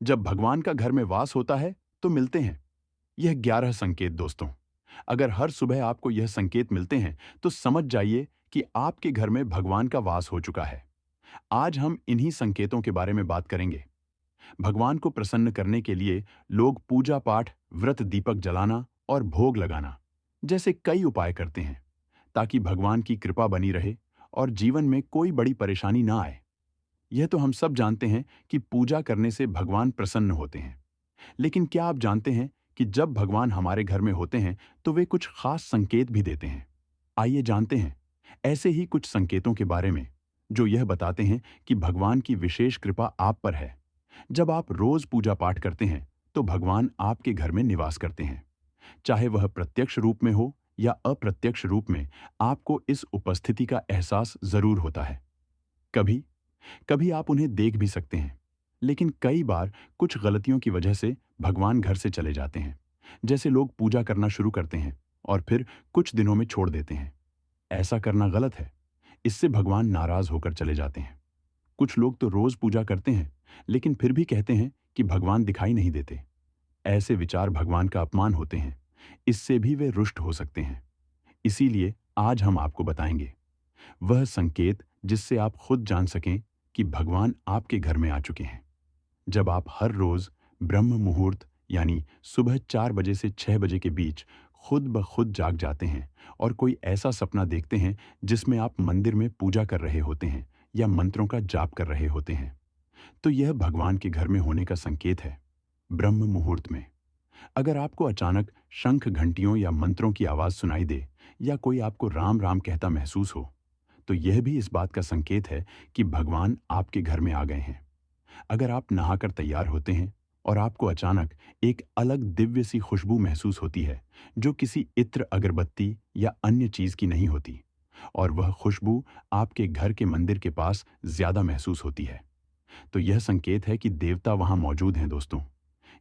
जब भगवान का घर में वास होता है तो मिलते हैं। यह 11 संकेत दोस्तों। अगर हर सुबह आपको यह संकेत मिलते हैं तो समझ जाइए कि आपके घर में भगवान का वास हो चुका है। आज हम इन्हीं संकेतों के बारे में बात करेंगे। भगवान को प्रसन्न करने के लिए लोग पूजा पाठ, व्रत, दीपक जलाना और भोग लगाना जैसे कई उपाय करते हैं ताकि भगवान की कृपा बनी रहे और जीवन में कोई बड़ी परेशानी ना आए। यह तो हम सब जानते हैं कि पूजा करने से भगवान प्रसन्न होते हैं। लेकिन क्या आप जानते हैं कि जब भगवान हमारे घर में होते हैं तो वे कुछ खास संकेत भी देते हैं। आइए जानते हैं ऐसे ही कुछ संकेतों के बारे में जो यह बताते हैं कि भगवान की विशेष कृपा आप पर है। जब आप रोज पूजा पाठ करते हैं तो भगवान आपके घर में निवास करते हैं। चाहे वह प्रत्यक्ष रूप में हो या अप्रत्यक्ष रूप में, आपको इस उपस्थिति का एहसास जरूर होता है। कभी कभी आप उन्हें देख भी सकते हैं, लेकिन कई बार कुछ गलतियों की वजह से भगवान घर से चले जाते हैं। जैसे लोग पूजा करना शुरू करते हैं और फिर कुछ दिनों में छोड़ देते हैं। ऐसा करना गलत है। इससे भगवान नाराज होकर चले जाते हैं। कुछ लोग तो रोज पूजा करते हैं, लेकिन फिर भी कहते हैं कि भगवान दिखाई नहीं देते। ऐसे विचार भगवान का अपमान होते हैं। इससे भी वे रुष्ट हो सकते हैं। इसीलिए आज हम आपको बताएंगे वह संकेत जिससे आप खुद जान सकें कि भगवान आपके घर में आ चुके हैं। जब आप हर रोज ब्रह्म मुहूर्त यानी सुबह 4 बजे से 6 बजे के बीच खुद ब खुद जाग जाते हैं और कोई ऐसा सपना देखते हैं जिसमें आप मंदिर में पूजा कर रहे होते हैं या मंत्रों का जाप कर रहे होते हैं, तो यह भगवान के घर में होने का संकेत है। ब्रह्म मुहूर्त में अगर आपको अचानक शंख घंटियों या मंत्रों की आवाज सुनाई दे या कोई आपको राम राम कहता महसूस हो, तो यह भी इस बात का संकेत है कि भगवान आपके घर में आ गए हैं। अगर आप नहाकर तैयार होते हैं और आपको अचानक एक अलग दिव्य सी खुशबू महसूस होती है जो किसी इत्र, अगरबत्ती या अन्य चीज की नहीं होती, और वह खुशबू आपके घर के मंदिर के पास ज्यादा महसूस होती है, तो यह संकेत है कि देवता वहां मौजूद हैं दोस्तों।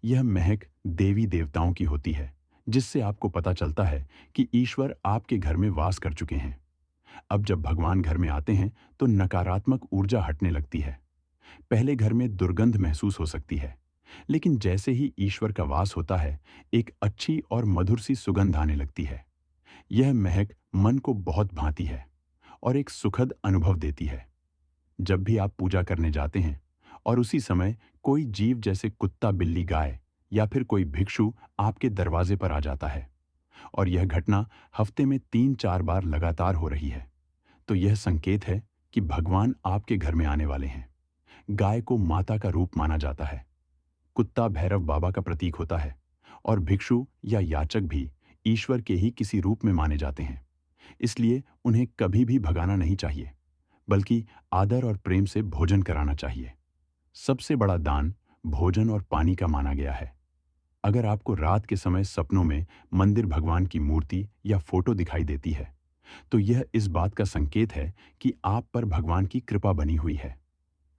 यह महक देवी देवताओं की होती है, जिससे आपको पता चलता है कि ईश्वर आपके घर में वास कर चुके हैं। अब जब भगवान घर में आते हैं तो नकारात्मक ऊर्जा हटने लगती है। पहले घर में दुर्गंध महसूस हो सकती है, लेकिन जैसे ही ईश्वर का वास होता है, एक अच्छी और मधुर सी सुगंध आने लगती है। यह महक मन को बहुत भाती है और एक सुखद अनुभव देती है। जब भी आप पूजा करने जाते हैं और उसी समय कोई जीव जैसे कुत्ता, बिल्ली, गाय या फिर कोई भिक्षु आपके दरवाजे पर आ जाता है, और यह घटना हफ्ते में 3-4 बार लगातार हो रही है, तो यह संकेत है कि भगवान आपके घर में आने वाले हैं। गाय को माता का रूप माना जाता है, कुत्ता भैरव बाबा का प्रतीक होता है, और भिक्षु या याचक भी ईश्वर के ही किसी रूप में माने जाते हैं। इसलिए उन्हें कभी भी भगाना नहीं चाहिए, बल्कि आदर और प्रेम से भोजन कराना चाहिए। सबसे बड़ा दान भोजन और पानी का माना गया है। अगर आपको रात के समय सपनों में मंदिर, भगवान की मूर्ति या फोटो दिखाई देती है, तो यह इस बात का संकेत है कि आप पर भगवान की कृपा बनी हुई है।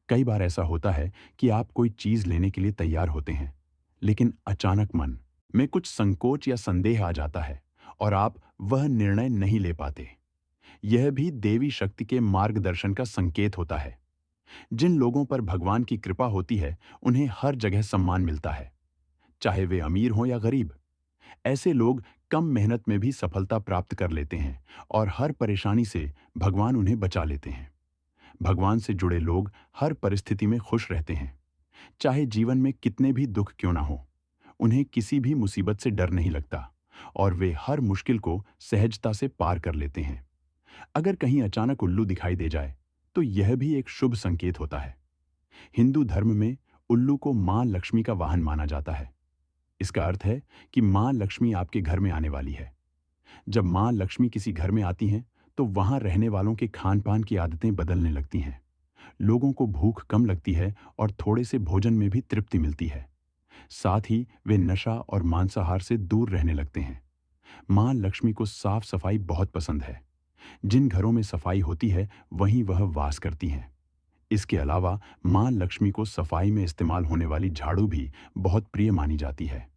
कई बार ऐसा होता है कि आप कोई चीज लेने के लिए तैयार होते हैं, लेकिन अचानक मन में कुछ संकोच या संदेह आ जाता है और आप वह निर्णय नहीं ले पाते। यह भी देवी शक्ति के मार्गदर्शन का संकेत होता है। जिन लोगों पर भगवान की कृपा होती है, उन्हें हर जगह सम्मान मिलता है, चाहे वे अमीर हों या गरीब। ऐसे लोग कम मेहनत में भी सफलता प्राप्त कर लेते हैं और हर परेशानी से भगवान उन्हें बचा लेते हैं। भगवान से जुड़े लोग हर परिस्थिति में खुश रहते हैं, चाहे जीवन में कितने भी दुख क्यों ना हो। उन्हें किसी भी मुसीबत से डर नहीं लगता और वे हर मुश्किल को सहजता से पार कर लेते हैं। अगर कहीं अचानक उल्लू दिखाई दे जाए, तो यह भी एक शुभ संकेत होता है। हिंदू धर्म में उल्लू को मां लक्ष्मी का वाहन माना जाता है। इसका अर्थ है कि मां लक्ष्मी आपके घर में आने वाली है। जब मां लक्ष्मी किसी घर में आती हैं, तो वहां रहने वालों के खान पान की आदतें बदलने लगती हैं। लोगों को भूख कम लगती है और थोड़े से भोजन में भी तृप्ति मिलती है। साथ ही वे नशा और मांसाहार से दूर रहने लगते हैं। मां लक्ष्मी को साफ सफाई बहुत पसंद है। जिन घरों में सफाई होती है, वहीं वह वास करती हैं। इसके अलावा मां लक्ष्मी को सफाई में इस्तेमाल होने वाली झाड़ू भी बहुत प्रिय मानी जाती है।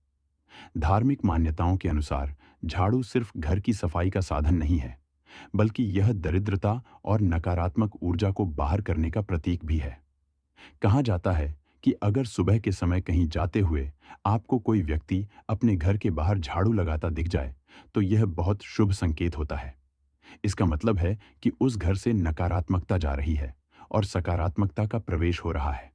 धार्मिक मान्यताओं के अनुसार झाड़ू सिर्फ घर की सफाई का साधन नहीं है, बल्कि यह दरिद्रता और नकारात्मक ऊर्जा को बाहर करने का प्रतीक भी है। कहा जाता है कि अगर सुबह के समय कहीं जाते हुए आपको कोई व्यक्ति अपने घर के बाहर झाड़ू लगाता दिख जाए, तो यह बहुत शुभ संकेत होता है। इसका मतलब है कि उस घर से नकारात्मकता जा रही है और सकारात्मकता का प्रवेश हो रहा है।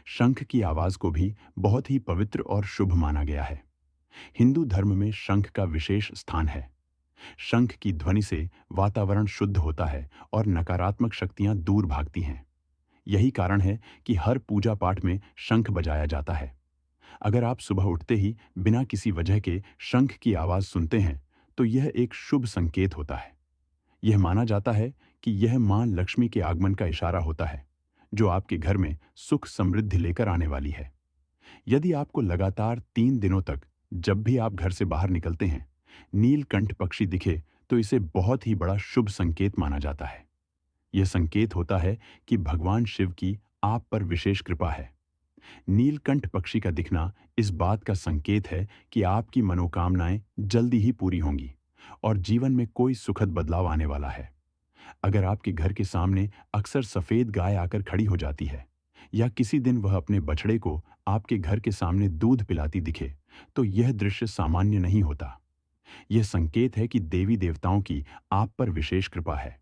शंख की आवाज को भी बहुत ही पवित्र और शुभ माना गया है। हिंदू धर्म में शंख का विशेष स्थान है। शंख की ध्वनि से वातावरण शुद्ध होता है और नकारात्मक शक्तियां दूर भागती हैं। यही कारण है कि हर पूजा पाठ में शंख बजाया जाता है। अगर आप सुबह उठते ही बिना किसी वजह के शंख की आवाज सुनते हैं, तो यह एक शुभ संकेत होता है। यह माना जाता है कि यह मां लक्ष्मी के आगमन का इशारा होता है, जो आपके घर में सुख समृद्धि लेकर आने वाली है। यदि आपको लगातार 3 दिनों तक जब भी आप घर से बाहर निकलते हैं नीलकंठ पक्षी दिखे, तो इसे बहुत ही बड़ा शुभ संकेत माना जाता है। यह संकेत होता है कि भगवान शिव की आप पर विशेष कृपा है। नीलकंठ पक्षी का दिखना इस बात का संकेत है कि आपकी मनोकामनाएं जल्दी ही पूरी होंगी और जीवन में कोई सुखद बदलाव आने वाला है। अगर आपके घर के सामने अक्सर सफेद गाय आकर खड़ी हो जाती है या किसी दिन वह अपने बछड़े को आपके घर के सामने दूध पिलाती दिखे, तो यह दृश्य सामान्य नहीं होता। यह संकेत है कि देवी देवताओं की आप पर विशेष कृपा है।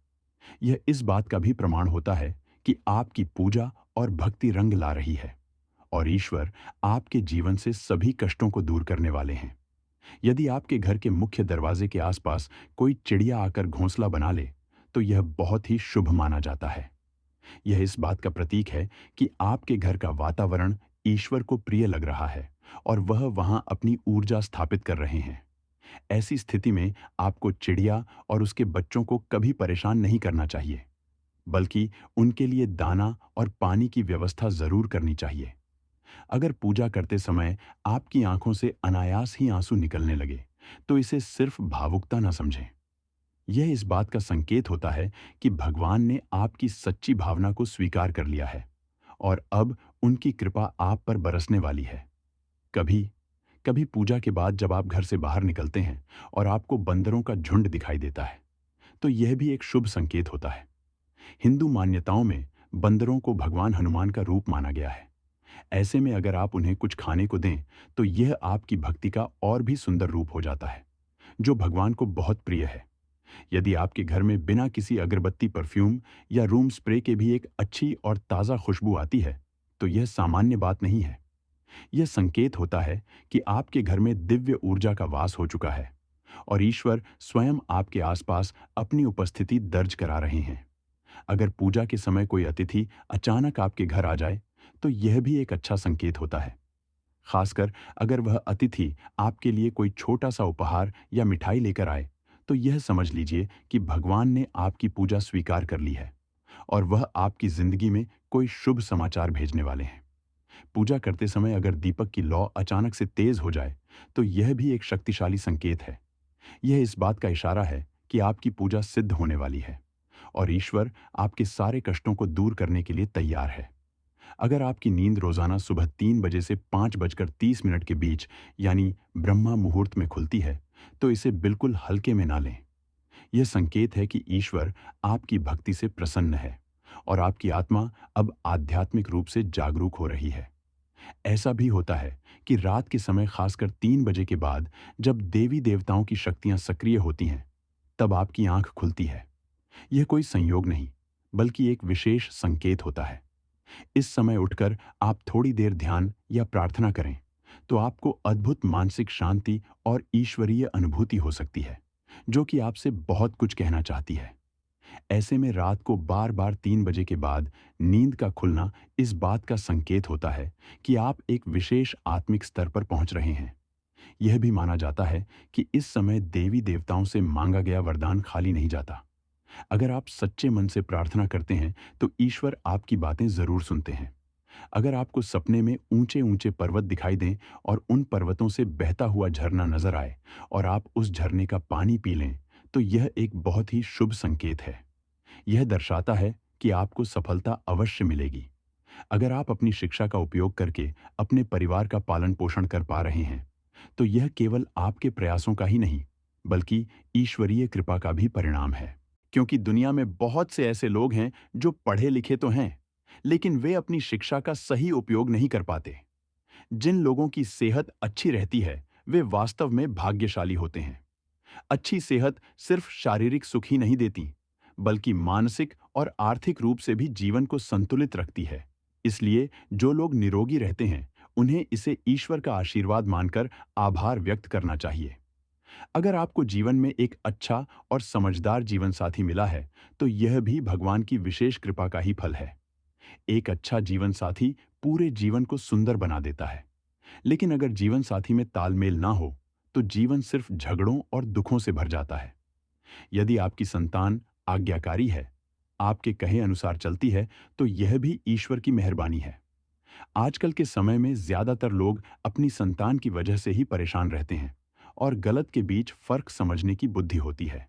यह इस बात का भी प्रमाण होता है कि आपकी पूजा और भक्ति रंग ला रही है और ईश्वर आपके जीवन से सभी कष्टों को दूर करने वाले हैं। यदि आपके घर के मुख्य दरवाजे के आसपास कोई चिड़िया आकर घोंसला बना ले, तो यह बहुत ही शुभ माना जाता है। यह इस बात का प्रतीक है कि आपके घर का वातावरण ईश्वर को प्रिय लग रहा है और वह वहां अपनी ऊर्जा स्थापित कर रहे हैं। ऐसी स्थिति में आपको चिड़िया और उसके बच्चों को कभी परेशान नहीं करना चाहिए, बल्कि उनके लिए दाना और पानी की व्यवस्था जरूर करनी चाहिए। अगर पूजा करते समय आपकी आंखों से अनायास ही आंसू निकलने लगे, तो इसे सिर्फ भावुकता न समझें। यह इस बात का संकेत होता है कि भगवान ने आपकी सच्ची भावना को स्वीकार कर लिया है और अब उनकी कृपा आप पर बरसने वाली है। कभी कभी पूजा के बाद जब आप घर से बाहर निकलते हैं और आपको बंदरों का झुंड दिखाई देता है, तो यह भी एक शुभ संकेत होता है। हिंदू मान्यताओं में बंदरों को भगवान हनुमान का रूप माना गया है। ऐसे में अगर आप उन्हें कुछ खाने को दें, तो यह आपकी भक्ति का और भी सुंदर रूप हो जाता है, जो भगवान को बहुत प्रिय है। यदि आपके घर में बिना किसी अगरबत्ती, परफ्यूम या रूम स्प्रे के भी एक अच्छी और ताज़ा खुशबू आती है, तो यह सामान्य बात नहीं है। यह संकेत होता है कि आपके घर में दिव्य ऊर्जा का वास हो चुका है और ईश्वर स्वयं आपके आसपास अपनी उपस्थिति दर्ज करा रहे हैं। अगर पूजा के समय कोई अतिथि अचानक आपके घर आ जाए, तो यह भी एक अच्छा संकेत होता है। खासकर अगर वह अतिथि आपके लिए कोई छोटा सा उपहार या मिठाई लेकर आए, तो यह समझ लीजिए कि भगवान ने आपकी पूजा स्वीकार कर ली है और वह आपकी जिंदगी में कोई शुभ समाचार भेजने वाले हैं। पूजा करते समय अगर दीपक की लौ अचानक से तेज हो जाए, तो यह भी एक शक्तिशाली संकेत है। यह इस बात का इशारा है कि आपकी पूजा सिद्ध होने वाली है और ईश्वर आपके सारे कष्टों को दूर करने के लिए तैयार है। अगर आपकी नींद रोजाना सुबह 3 बजे से 5:30 के बीच यानी ब्रह्मा मुहूर्त में खुलती है, तो इसे बिल्कुल हल्के में ना लें। यह संकेत है कि ईश्वर आपकी भक्ति से प्रसन्न है और आपकी आत्मा अब आध्यात्मिक रूप से जागरूक हो रही है। ऐसा भी होता है कि रात के समय खासकर 3 बजे के बाद जब देवी देवताओं की शक्तियां सक्रिय होती हैं, तब आपकी आंख खुलती है। यह कोई संयोग नहीं, बल्कि एक विशेष संकेत होता है। इस समय उठकर आप थोड़ी देर ध्यान या प्रार्थना करें, तो आपको अद्भुत मानसिक शांति और ईश्वरीय अनुभूति हो सकती है, जो कि आपसे बहुत कुछ कहना चाहती है। ऐसे में रात को बार बार 3 बजे के बाद नींद का खुलना इस बात का संकेत होता है कि आप एक विशेष आत्मिक स्तर पर पहुंच रहे हैं। यह भी माना जाता है कि इस समय देवी देवताओं से मांगा गया वरदान खाली नहीं जाता। अगर आप सच्चे मन से प्रार्थना करते हैं, तो ईश्वर आपकी बातें जरूर सुनते हैं। अगर आपको सपने में ऊंचे ऊंचे पर्वत दिखाई दें और उन पर्वतों से बहता हुआ झरना नजर आए और आप उस झरने का पानी पी लें, तो यह एक बहुत ही शुभ संकेत है। यह दर्शाता है कि आपको सफलता अवश्य मिलेगी। अगर आप अपनी शिक्षा का उपयोग करके अपने परिवार का पालन पोषण कर पा रहे हैं, तो यह केवल आपके प्रयासों का ही नहीं, बल्कि ईश्वरीय कृपा का भी परिणाम है। क्योंकि दुनिया में बहुत से ऐसे लोग हैं जो पढ़े लिखे तो हैं, लेकिन वे अपनी शिक्षा का सही उपयोग नहीं कर पाते। जिन लोगों की सेहत अच्छी रहती है, वे वास्तव में भाग्यशाली होते हैं। अच्छी सेहत सिर्फ शारीरिक सुख ही नहीं देती, बल्कि मानसिक और आर्थिक रूप से भी जीवन को संतुलित रखती है। इसलिए जो लोग निरोगी रहते हैं, उन्हें इसे ईश्वर का आशीर्वाद मानकर आभार व्यक्त करना चाहिए। अगर आपको जीवन में एक अच्छा और समझदार जीवन साथी मिला है, तो यह भी भगवान की विशेष कृपा का ही फल है। एक अच्छा जीवन साथी पूरे जीवन को सुंदर बना देता है। लेकिन अगर जीवन साथी में तालमेल ना हो, तो जीवन सिर्फ झगड़ों और दुखों से भर जाता है। यदि आपकी संतान आज्ञाकारी है, आपके कहे अनुसार चलती है, तो यह भी ईश्वर की मेहरबानी है। आजकल के समय में ज्यादातर लोग अपनी संतान की वजह से ही परेशान रहते हैं और गलत के बीच फर्क समझने की बुद्धि होती है।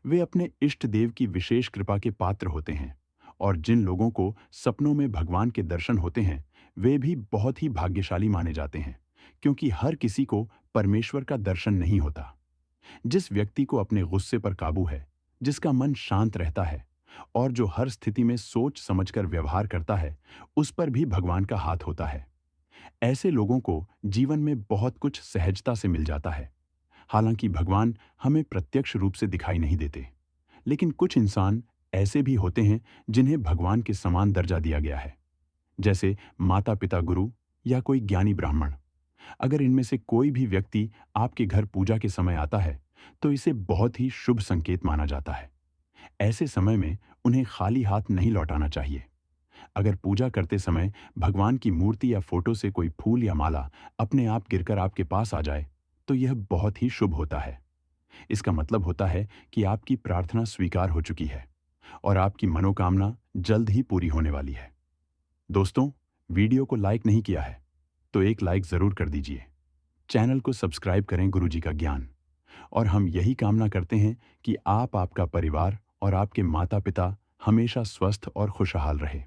वे अपने इष्ट देव की विशेष कृपा के पात्र होते हैं, और जिन लोगों को सपनों में भगवान के दर्शन होते हैं, वे भी बहुत ही भाग्यशाली माने जाते हैं, क्योंकि हर किसी को परमेश्वर का दर्शन नहीं होता। जिस व्यक्ति को अपने गुस्से पर काबू है, जिसका मन शांत रहता है और जो हर स्थिति में सोच समझकर व्यवहार करता है, उस पर भी भगवान का हाथ होता है। ऐसे लोगों को जीवन में बहुत कुछ सहजता से मिल जाता है। हालांकि भगवान हमें प्रत्यक्ष रूप से दिखाई नहीं देते, लेकिन कुछ इंसान ऐसे भी होते हैं जिन्हें भगवान के समान दर्जा दिया गया है, जैसे माता पिता, गुरु या कोई ज्ञानी ब्राह्मण। अगर इनमें से कोई भी व्यक्ति आपके घर पूजा के समय आता है, तो इसे बहुत ही शुभ संकेत माना जाता है। ऐसे समय में उन्हें खाली हाथ नहीं लौटाना चाहिए। अगर पूजा करते समय भगवान की मूर्ति या फोटो से कोई फूल या माला अपने आप गिरकर आपके पास आ जाए, तो यह बहुत ही शुभ होता है। इसका मतलब होता है कि आपकी प्रार्थना स्वीकार हो चुकी है और आपकी मनोकामना जल्द ही पूरी होने वाली है। दोस्तों, वीडियो को लाइक नहीं किया है, तो एक लाइक जरूर कर दीजिए। चैनल को सब्सक्राइब करें गुरु जी का ज्ञान। और हम यही कामना करते हैं कि आप, आपका परिवार और आपके माता पिता हमेशा स्वस्थ और खुशहाल रहे।